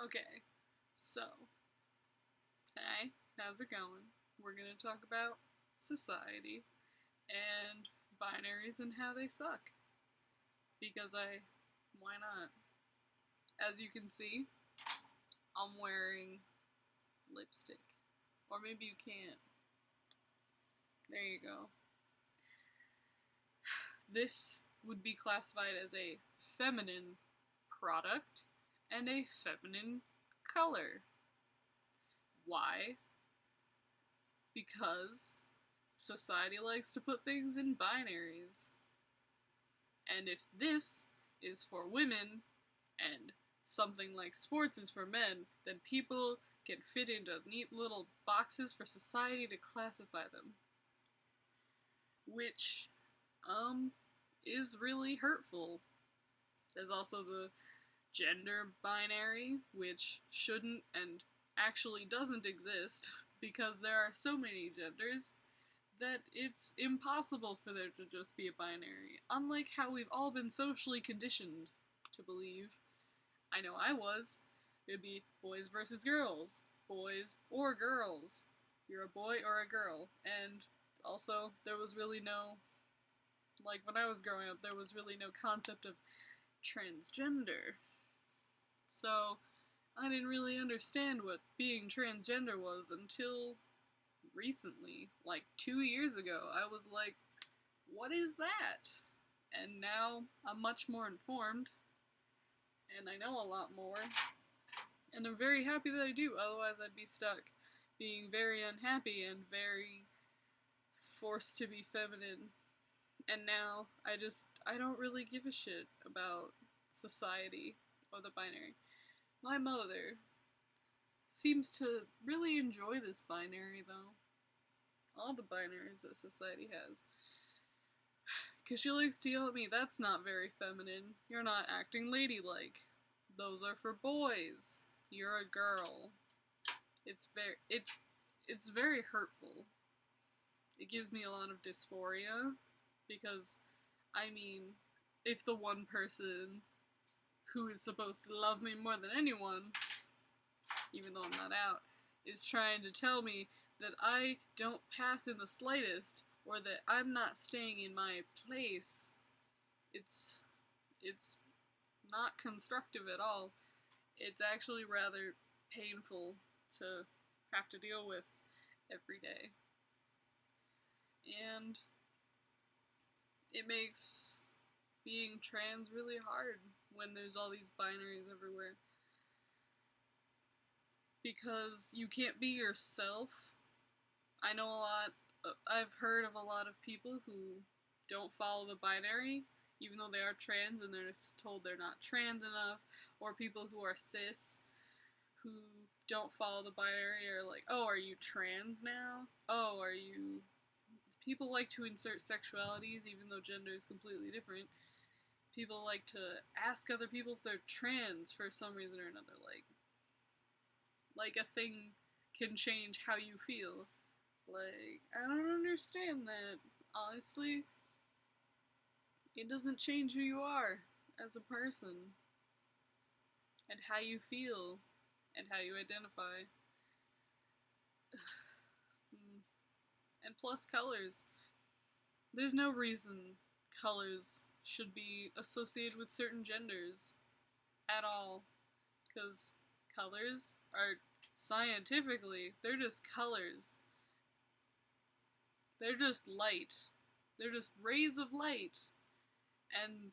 Okay, so, hey, how's it going? We're gonna talk about society and binaries and how they suck. Because why not? As you can see, I'm wearing lipstick. Or maybe you can't. There you go. This would be classified as a feminine product and a feminine color. Why? Because society likes to put things in binaries. And if this is for women and something like sports is for men, then people can fit into neat little boxes for society to classify them. Which, is really hurtful. There's also the gender binary, which shouldn't and actually doesn't exist because there are so many genders that it's impossible for there to just be a binary, unlike how we've all been socially conditioned to believe. I know I was. It'd be boys versus girls, boys or girls. You're a boy or a girl. And also, there was really no, like when I was growing up, there was really no concept of transgender. So, I didn't really understand what being transgender was until recently, like 2 years ago. I was like, what is that? And now I'm much more informed, and I know a lot more, and I'm very happy that I do, otherwise I'd be stuck being very unhappy and very forced to be feminine. And now I don't really give a shit about society or the binary. My mother seems to really enjoy this binary, though. All the binaries that society has. Because she likes to yell at me, that's not very feminine. You're not acting ladylike. Those are for boys. You're a girl. It's very hurtful. It gives me a lot of dysphoria. Because, I mean, if the one person who is supposed to love me more than anyone, even though I'm not out, is trying to tell me that I don't pass in the slightest, or that I'm not staying in my place, it's not constructive at all. It's actually rather painful to have to deal with every day. And it makes being trans really hard when there's all these binaries everywhere. Because you can't be yourself. I've heard of a lot of people who don't follow the binary, even though they are trans and they're told they're not trans enough, or people who are cis who don't follow the binary are like, oh, are you trans now? Oh, are you... People like to insert sexualities even though gender is completely different. People like to ask other people if they're trans for some reason or another, like a thing can change how you feel. Like, I don't understand that. Honestly, it doesn't change who you are as a person, and how you feel, and how you identify. And plus colors. There's no reason colors should be associated with certain genders at all. Because colors are scientifically, they're just colors. They're just light. They're just rays of light. And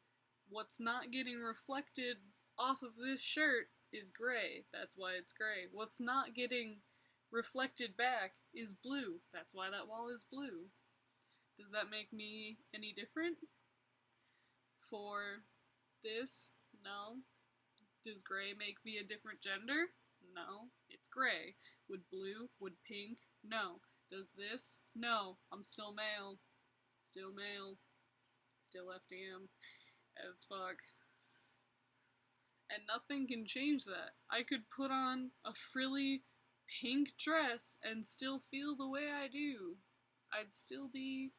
what's not getting reflected off of this shirt is gray. That's why it's gray. What's not getting reflected back is blue. That's why that wall is blue. Does that make me any different for this? No. Does gray make me a different gender? No. It's gray. Would blue? Would pink? No. Does this? No. I'm still male. Still male. Still FDM as fuck. And nothing can change that. I could put on a frilly pink dress and still feel the way I do. I'd still be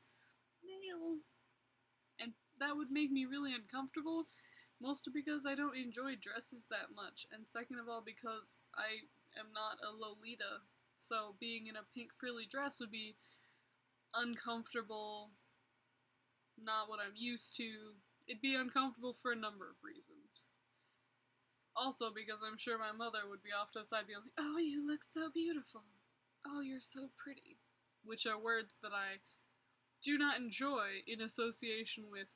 male. And that would make me really uncomfortable Mostly because I don't enjoy dresses that much, and second of all, because I am not a Lolita, so being in a pink frilly dress would be uncomfortable, not what I'm used to. It'd be uncomfortable for a number of reasons. Also, because I'm sure my mother would be off to the side being like, "Oh, you look so beautiful. Oh, you're so pretty." Which are words that I do not enjoy in association with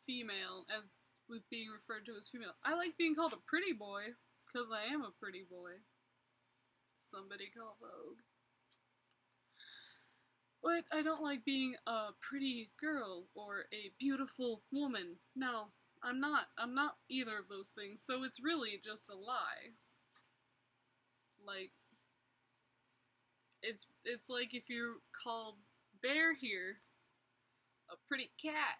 female, as with being referred to as female. I like being called a pretty boy, because I am a pretty boy. Somebody call Vogue. But I don't like being a pretty girl or a beautiful woman. No, I'm not. I'm not either of those things, so it's really just a lie. Like, it's like if you called Bear here a pretty cat.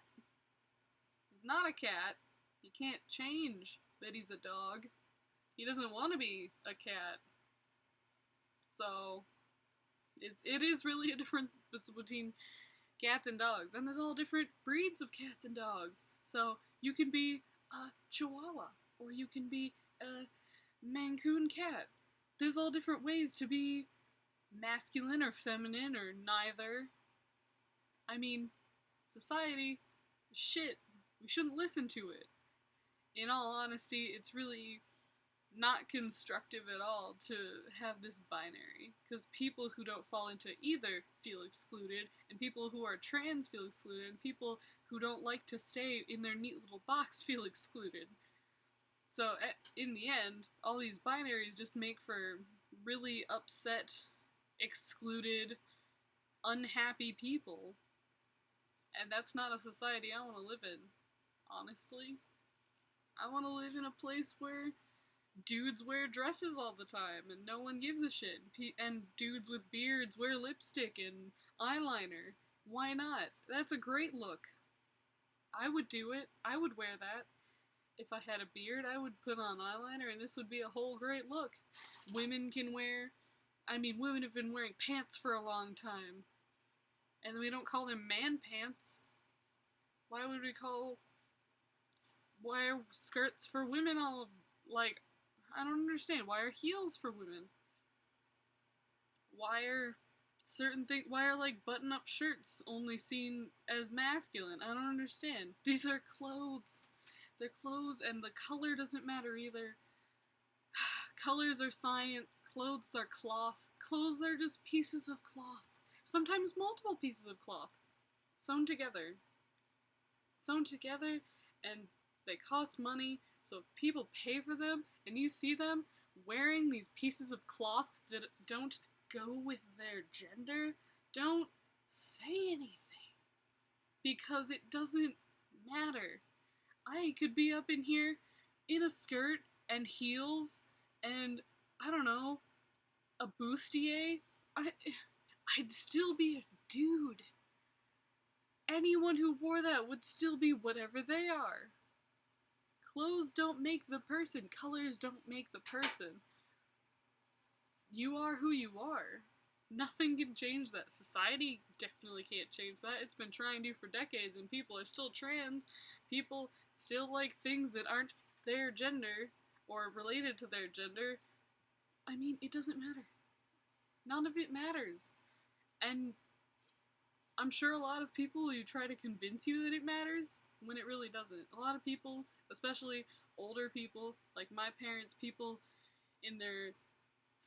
He's not a cat. He can't change that he's a dog. He doesn't want to be a cat. So, it is really a difference between cats and dogs. And there's all different breeds of cats and dogs. So, you can be a Chihuahua, or you can be a Mancoon cat. There's all different ways to be masculine or feminine or neither. I mean, society is shit. We shouldn't listen to it. In all honesty, it's really not constructive at all to have this binary, because people who don't fall into either feel excluded, and people who are trans feel excluded, and people who don't like to stay in their neat little box feel excluded. So, in the end, all these binaries just make for really upset, excluded, unhappy people. And that's not a society I want to live in, honestly. I want to live in a place where dudes wear dresses all the time and no one gives a shit. And dudes with beards wear lipstick and eyeliner. Why not? That's a great look. I would do it. I would wear that. If I had a beard, I would put on eyeliner and this would be a whole great look. Women can wear... women have been wearing pants for a long time. And we don't call them man pants. Why would we why are skirts for women all, like, I don't understand. Why are heels for women? Why are like button-up shirts only seen as masculine? I don't understand. These are clothes. They're clothes and the color doesn't matter either. Colors are science. Clothes are cloth. Clothes are just pieces of cloth. Sometimes multiple pieces of cloth. Sewn together. And they cost money, so if people pay for them, and you see them wearing these pieces of cloth that don't go with their gender, don't say anything. Because it doesn't matter. I could be up in here in a skirt and heels and, I don't know, a bustier. I'd still be a dude. Anyone who wore that would still be whatever they are. Clothes don't make the person. Colors don't make the person. You are who you are. Nothing can change that. Society definitely can't change that. It's been trying to for decades, and people are still trans. People still like things that aren't their gender or related to their gender. It doesn't matter. None of it matters. And I'm sure a lot of people will try to convince you that it matters when it really doesn't. A lot of people, especially older people, like my parents, people in their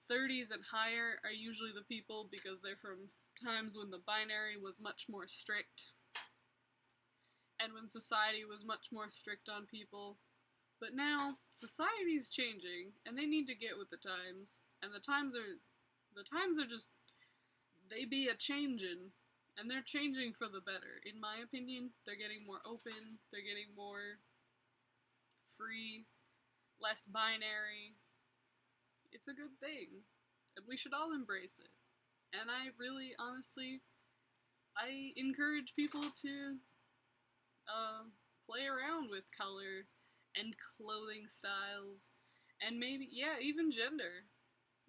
30s and higher are usually the people because they're from times when the binary was much more strict and when society was much more strict on people. But now, society's changing and they need to get with the times. And the times are just, they be a-changin'. And they're changing for the better. In my opinion, they're getting more open, they're getting more free, less binary. It's a good thing. And we should all embrace it. And I really, honestly, I encourage people to play around with color and clothing styles and maybe, even gender.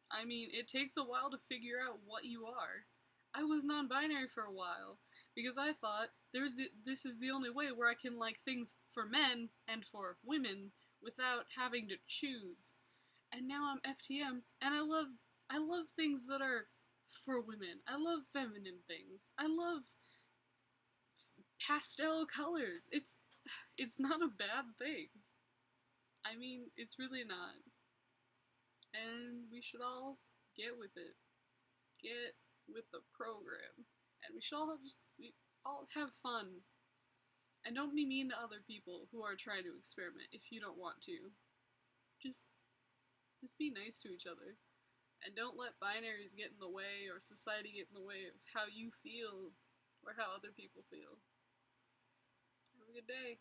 It takes a while to figure out what you are. I was non-binary for a while, because I thought this is the only way where I can like things for men and for women without having to choose. And now I'm FTM, and I love things that are for women. I love feminine things. I love pastel colors. It's not a bad thing. I mean, it's really not. And we should all get with it. Get with the program. And we all have fun. And don't be mean to other people who are trying to experiment if you don't want to. Just be nice to each other. And don't let binaries get in the way or society get in the way of how you feel or how other people feel. Have a good day.